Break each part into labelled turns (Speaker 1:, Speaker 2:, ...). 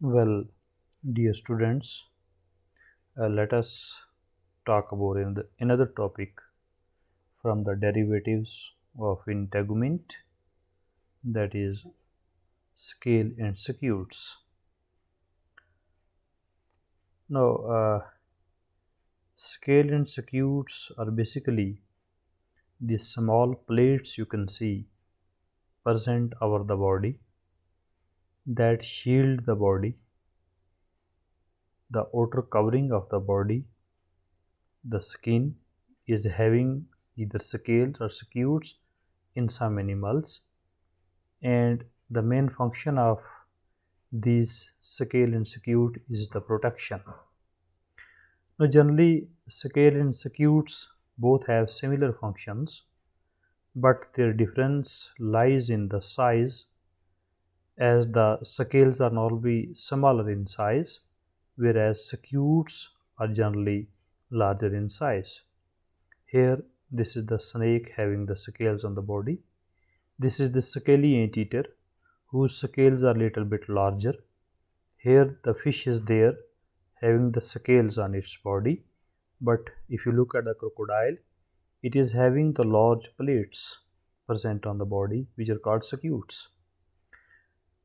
Speaker 1: Well, dear students, let us talk about another topic from the derivatives of integument, that is scale and circuits. Now, scale and circuits are basically the small plates you can see present over the body that shield the body, the outer covering of the body. The skin is having either scales or circuits in some animals, and the main function of these scale and circuit is the protection. Now, generally, scale and circuits both have similar functions, but their difference lies in the size, as the scales are normally smaller in size, whereas circuits are generally larger in size. Here, this is the snake having the scales on the body. This is the scaly anteater, whose scales are little bit larger. Here the fish is there having the scales on its body, but if you look at the crocodile, it is having the large plates present on the body, which are called scutes.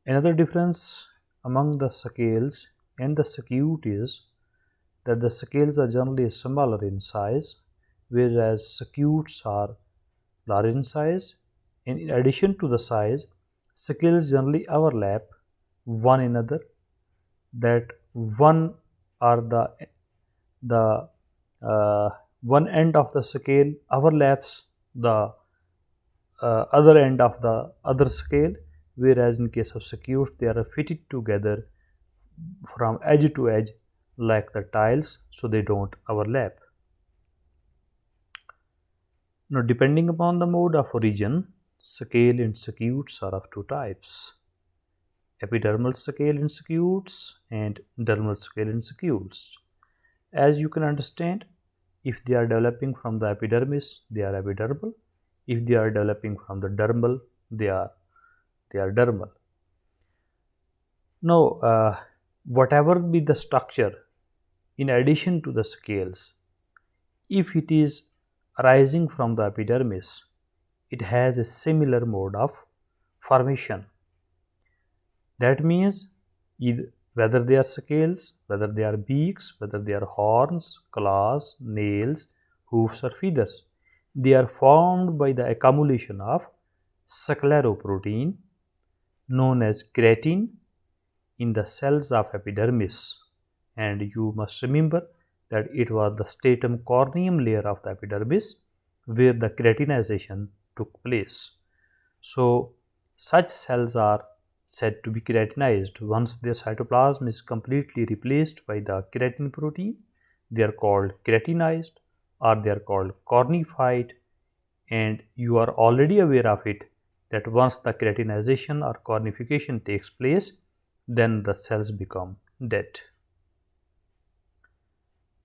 Speaker 1: Another difference among the scales and the scute is that the scales are generally smaller in size, whereas scutes are large in size. And in addition to the size, scales generally overlap one another, that one or the one end of the scale overlaps the other end of the other scale, whereas in case of scutes they are fitted together from edge to edge like the tiles, so they don't overlap. Now, depending upon the mode of origin, scale and scutes are of two types: epidermal scale and scutes and dermal scale and scutes. As you can understand, if they are developing from the epidermis, they are epidermal. If they are developing from the dermal, they are dermal. Now, whatever be the structure, in addition to the scales, if it is arising from the epidermis, it has a similar mode of formation. That means whether they are scales, whether they are beaks, whether they are horns, claws, nails, hoofs, or feathers, they are formed by the accumulation of scleroprotein known as keratin in the cells of epidermis. And you must remember that it was the stratum corneum layer of the epidermis where the keratinization took place. So, such cells are said to be keratinized. Once their cytoplasm is completely replaced by the keratin protein, they are called keratinized, or they are called cornified, and you are already aware of it that once the keratinization or cornification takes place, then the cells become dead.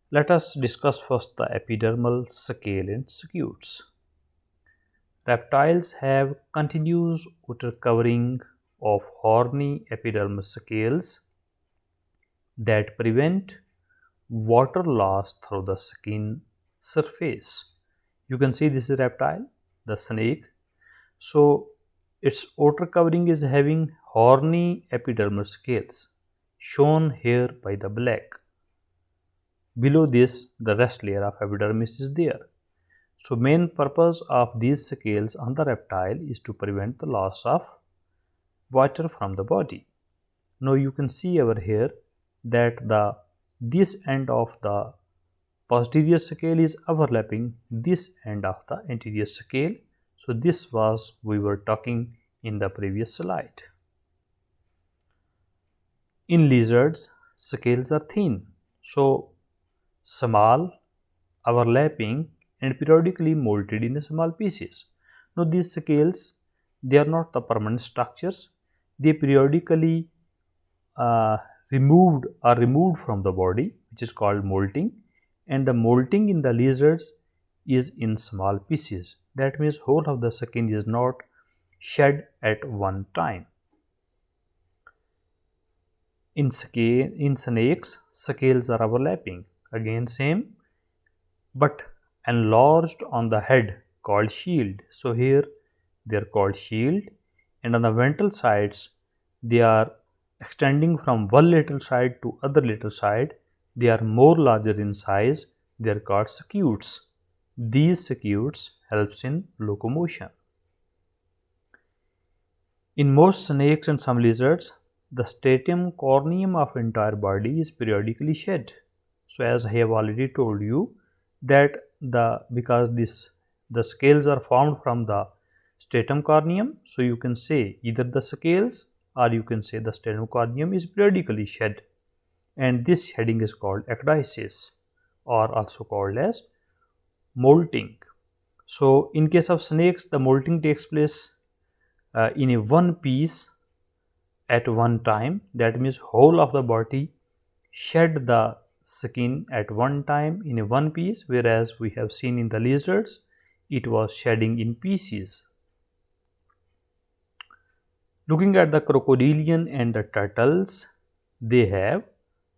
Speaker 1: Let us discuss first the epidermal scale and scutes. Reptiles have continuous outer covering of horny epidermal scales that prevent water loss through the skin surface. You can see this is a reptile, the snake. So, its outer covering is having horny epidermal scales, shown here by the black. Below this, the rest layer of epidermis is there. So, main purpose of these scales on the reptile is to prevent the loss of water from the body. Now, you can see over here that this end of the posterior scale is overlapping this end of the anterior scale. So, this was we were talking in the previous slide. In lizards, scales are thin, so small, overlapping, and periodically molded in small pieces. Now, these scales, they are not the permanent structures. They periodically removed from the body, which is called molting, and the molting in the lizards is in small pieces. That means whole of the skin is not shed at one time. In snakes, scales are overlapping. Again, same, but enlarged on the head called shield. So here they are called shield, and on the ventral sides they are extending from one lateral side to other lateral side. They are more larger in size. They are called scutes. These scutes helps in locomotion. In most snakes and some lizards, the stratum corneum of entire body is periodically shed. So as I have already told you that the scales are formed from the stratum corneum, so you can say either the scales or you can say the stratum corneum is periodically shed, and this shedding is called ecdysis or also called as molting. So in case of snakes, the molting takes place in a one piece at one time. That means whole of the body shed the skin at one time in a one piece, whereas we have seen in the lizards it was shedding in pieces. Looking at the crocodilian and the turtles, they have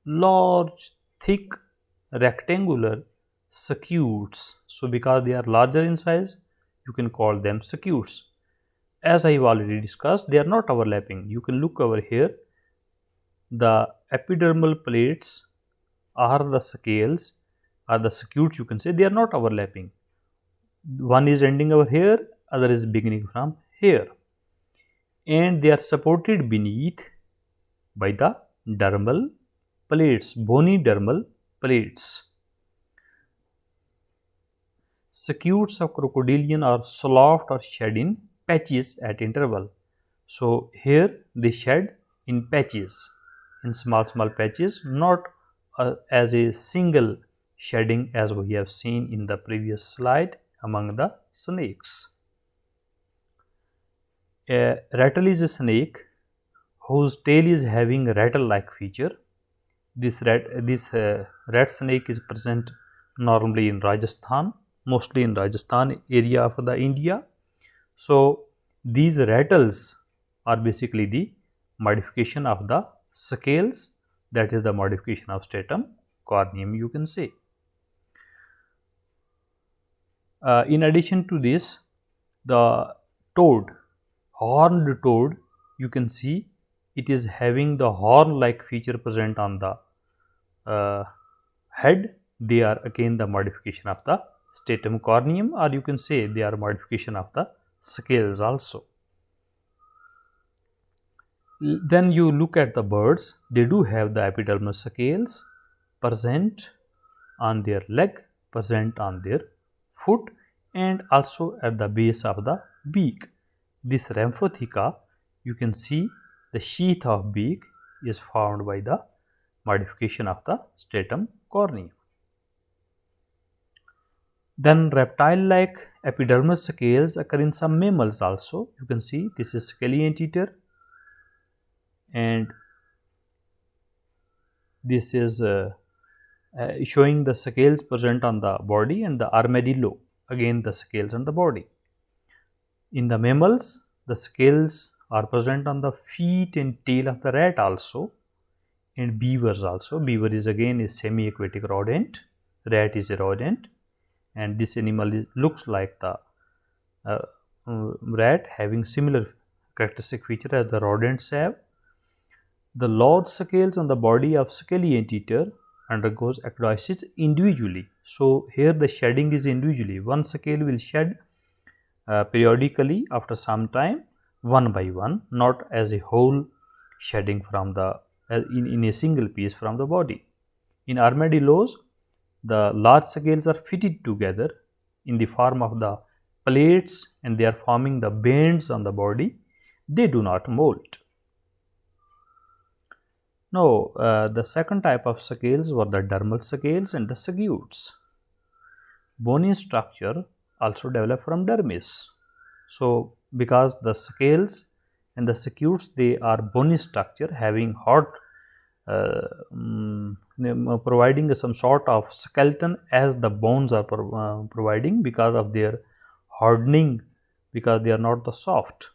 Speaker 1: large, thick, rectangular scutes. So because they are larger in size, you can call them scutes. As I have already discussed, they are not overlapping. You can look over here. The epidermal plates are the scales, or the scutes, you can say. They are not overlapping. One is ending over here, other is beginning from here, and they are supported beneath by the dermal plates, bony dermal plates. Scutes of crocodilian are soft or shed in patches at interval. So here they shed in patches, in small patches, not as a single shedding as we have seen in the previous slide among the snakes. A rattle is a snake whose tail is having a rattle-like feature. This rat snake is present normally in Rajasthan, mostly in Rajasthan area of the India. So these rattles are basically the modification of the scales, that is the modification of stratum corneum, you can say. In addition to this, the toad, horned toad, you can see it is having the horn like feature present on the head. They are again the modification of the stratum corneum, or you can say they are modification of the scales also. Then you look at the birds, they do have the epidermal scales present on their leg, present on their foot, and also at the base of the beak. This Rhamphotheca, you can see the sheath of beak is formed by the modification of the stratum corneum. Then reptile-like epidermal scales occur in some mammals also. You can see this is scaly anteater, and this is showing the scales present on the body, and the armadillo, again the scales on the body. In the mammals, the scales are present on the feet and tail of the rat also, and beavers also. Beaver is again a semi-aquatic rodent. Rat is a rodent, and this animal looks like the rat, having similar characteristic feature as the rodents have. The large scales on the body of scaly anteater undergoes ecdysis individually. So here the shedding is individually. One scale will shed periodically after some time, one by one, not as a whole shedding from the in a single piece from the body. In armadillos, the large scales are fitted together in the form of the plates, and they are forming the bands on the body. They do not molt. Now, the second type of scales were the dermal scales and the scutes. Bony structure also developed from dermis. So, because the scales and the scutes, they are bony structure having hard providing some sort of skeleton as the bones are providing because of their hardening, because they are not the soft.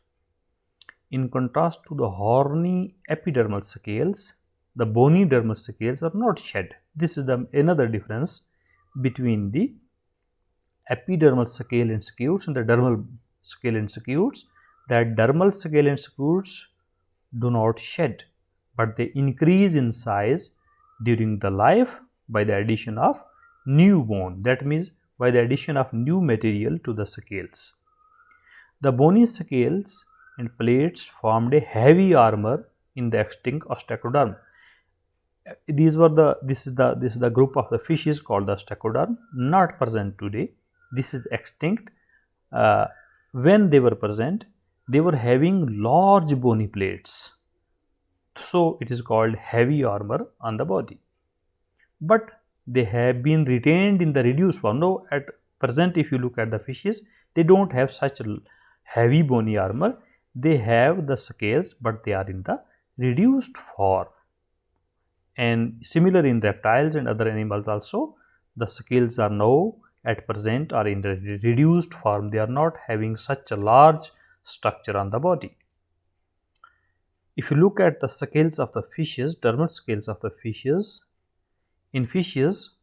Speaker 1: In contrast to the horny epidermal scales, the bony dermal scales are not shed. This is another difference between the epidermal scale scutes and the dermal scale scutes, that dermal scale scutes do not shed, but they increase in size during the life by the addition of new bone, that means by the addition of new material to the scales. The bony scales and plates formed a heavy armor in the extinct ostracoderm. This is the group of the fishes called the ostracoderm, not present today. This is extinct. When they were present, they were having large bony plates. So it is called heavy armor on the body. But they have been retained in the reduced form. Now at present, if you look at the fishes, they don't have such heavy bony armor. They have the scales, but they are in the reduced form. And similar in reptiles and other animals also, the scales are now at present are in the reduced form. They are not having such a large structure on the body. If you look at the scales of the fishes, dermal scales of the fishes, in fishes,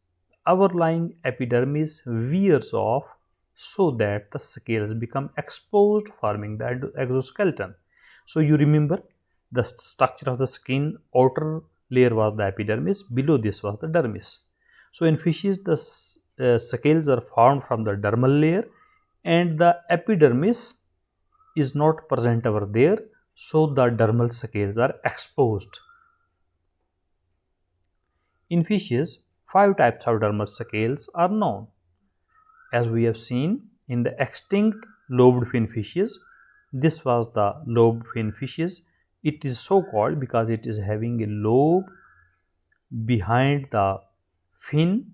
Speaker 1: overlying epidermis wears off so that the scales become exposed, forming the exoskeleton. So you remember the structure of the skin, outer layer was the epidermis, below this was the dermis. So in fishes, the scales are formed from the dermal layer and the epidermis is not present over there, so the dermal scales are exposed. In fishes, 5 types of dermal scales are known. As we have seen in the extinct lobed fin fishes, this was the lobed fin fishes. It is so called because it is having a lobe behind the fin.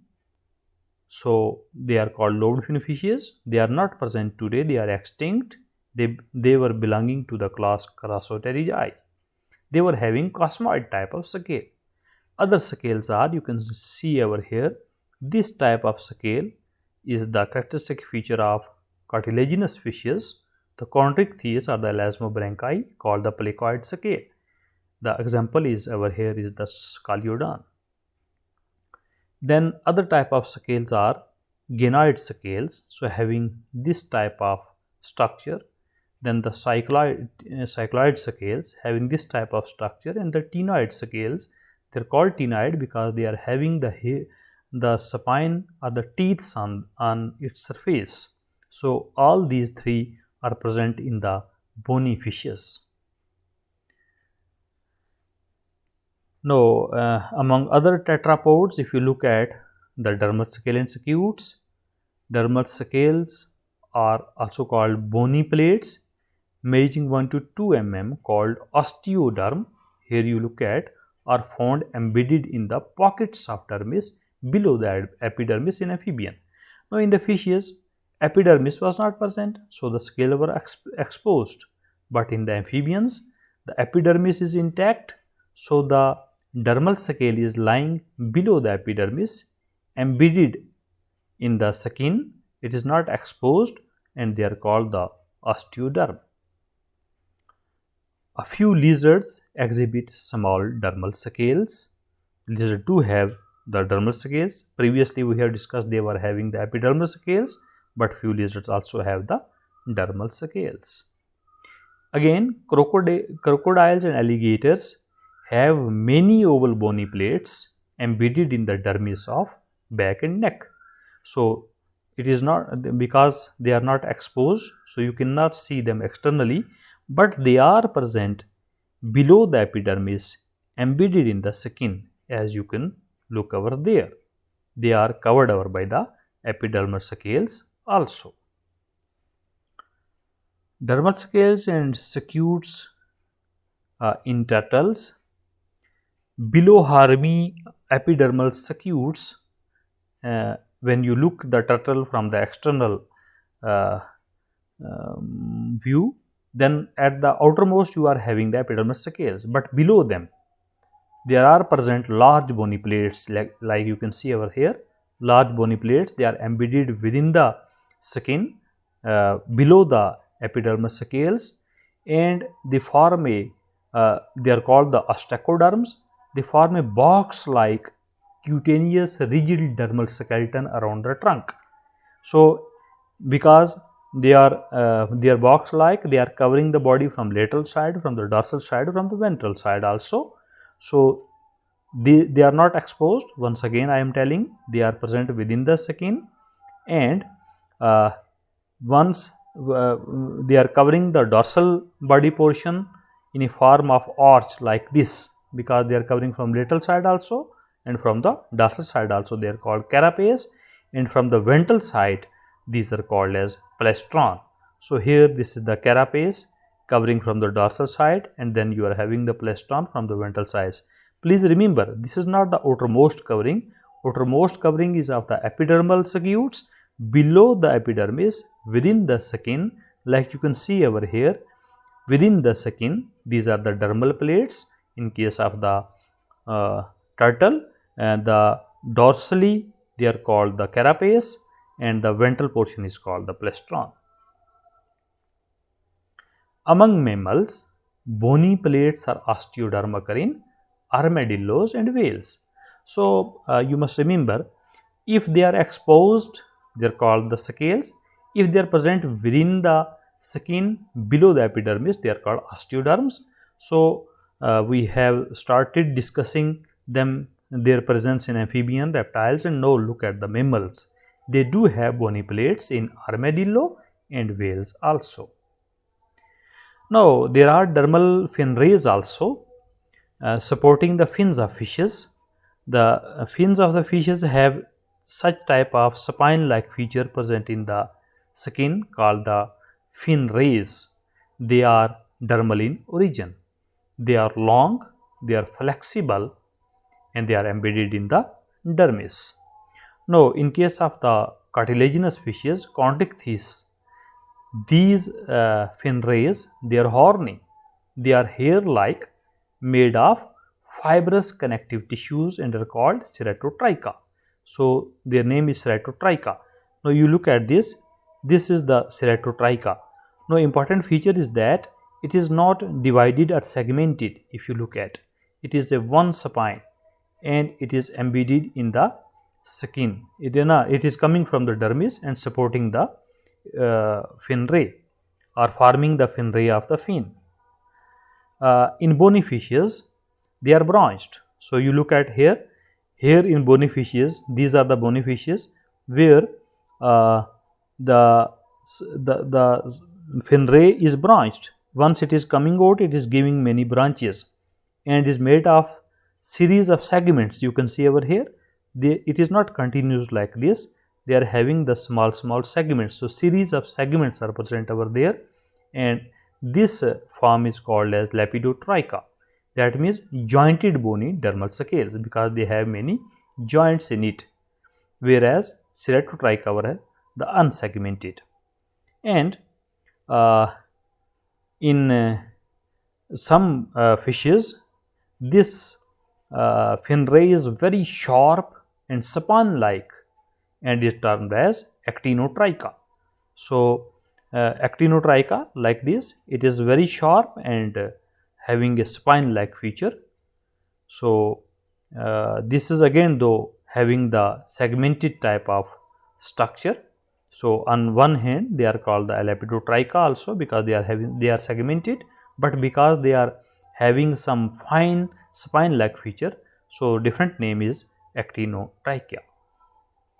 Speaker 1: So they are called lobed fin fishes. They are not present today, they are extinct. They were belonging to the class Crassoterigidae. They were having cosmoid type of scale. Other scales are, you can see over here, this type of scale is the characteristic feature of cartilaginous fishes. The chondrichthyes are the elasmobranchi called the placoid scale. The example is over here is the scoliodon. Then other type of scales are ganoid scales, so having this type of structure. Then the cycloid scales having this type of structure, and the ctenoid scales, they are called ctenoid because they are having the spine or the teeth on its surface. So all these three are present in the bony fishes. Now, among other tetrapods, if you look at the dermal scale and scutes, dermal scales are also called bony plates measuring 1 to 2 mm called osteoderm. Here you look at are found embedded in the pockets of dermis below the epidermis in amphibian. Now in the fishes, epidermis was not present, so the scales were exposed. But in the amphibians, the epidermis is intact, so the dermal scale is lying below the epidermis, embedded in the skin. It is not exposed, and they are called the osteoderm. A few lizards exhibit small dermal scales. Lizards do have the dermal scales. Previously we have discussed they were having the epidermal scales, but few lizards also have the dermal scales. Again, crocodiles and alligators have many oval bony plates embedded in the dermis of back and neck. So it is not because they are not exposed, so you cannot see them externally, but they are present below the epidermis, embedded in the skin, as you can look over there. They are covered over by the epidermal scales also. Dermal scales and scutes in turtles. Below harmi epidermal scutes, when you look the turtle from the external view, then at the outermost you are having the epidermal scales, but below them there are present large bony plates, like you can see over here. Large bony plates, they are embedded within the skin below the epidermal scales, and they form a they are called the ostracoderms. they form a box-like cutaneous rigid dermal skeleton around the trunk. So because they are box-like, they are covering the body from lateral side, from the dorsal side, from the ventral side also. So they are not exposed. Once again I am telling, they are present within the skin, and once they are covering the dorsal body portion in a form of arch like this, because they are covering from lateral side also and from the dorsal side also. They are called carapace, and from the ventral side these are called as plastron. So here this is the carapace covering from the dorsal side, and then you are having the plastron from the ventral side. Please remember, this is not the outermost covering. Outermost covering is of the epidermal scutes. Below the epidermis, within the skin, like you can see over here, within the skin, these are the dermal plates in case of the turtle, and the dorsally they are called the carapace, and the ventral portion is called the plastron. Among mammals, bony plates or osteoderm occur in armadillos and whales. So you must remember, if they are exposed, they are called the scales. If they are present within the skin below the epidermis, they are called osteoderms. So we have started discussing them, their presence in amphibian, reptiles, and now look at the mammals. They do have bony plates in armadillo and whales also. Now there are dermal fin rays also supporting the fins of fishes. The fins of the fishes have such type of spine-like feature present in the skin called the fin rays. They are dermal in origin. They are long, they are flexible, and they are embedded in the dermis. Now, in case of the cartilaginous fishes, Chondrichthyes, these fin rays, they are horny. They are hair-like, made of fibrous connective tissues, and are called ceratotricha. So their name is ceratotricha. Now you look at this. This is the ceratotricha. Now important feature is that it is not divided or segmented. If you look at, it is a one spine, and it is embedded in the skin. It is coming from the dermis and supporting the fin ray, or forming the fin ray of the fin. In bony fishes, they are branched. So you look at here in bony fishes, these are the bony fishes where the fin ray is branched. Once it is coming out, it is giving many branches, and is made of series of segments. You can see over here, it is not continuous like this. They are having the small segments. So series of segments are present over there, and this form is called as lepidotricha. That means jointed bony dermal scales, because they have many joints in it, whereas ceratotricha were the unsegmented. And in some fishes, this fin ray is very sharp and spine-like, and is termed as actinotricha. So actinotricha, like this, it is very sharp and having a spine-like feature. So this is again though having the segmented type of structure. So on one hand they are called the lepidotricha also, because they are segmented, but because they are having some fine spine-like feature, so different name is actinotricha.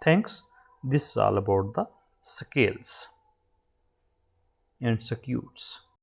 Speaker 1: Thanks. This is all about the scales and scutes.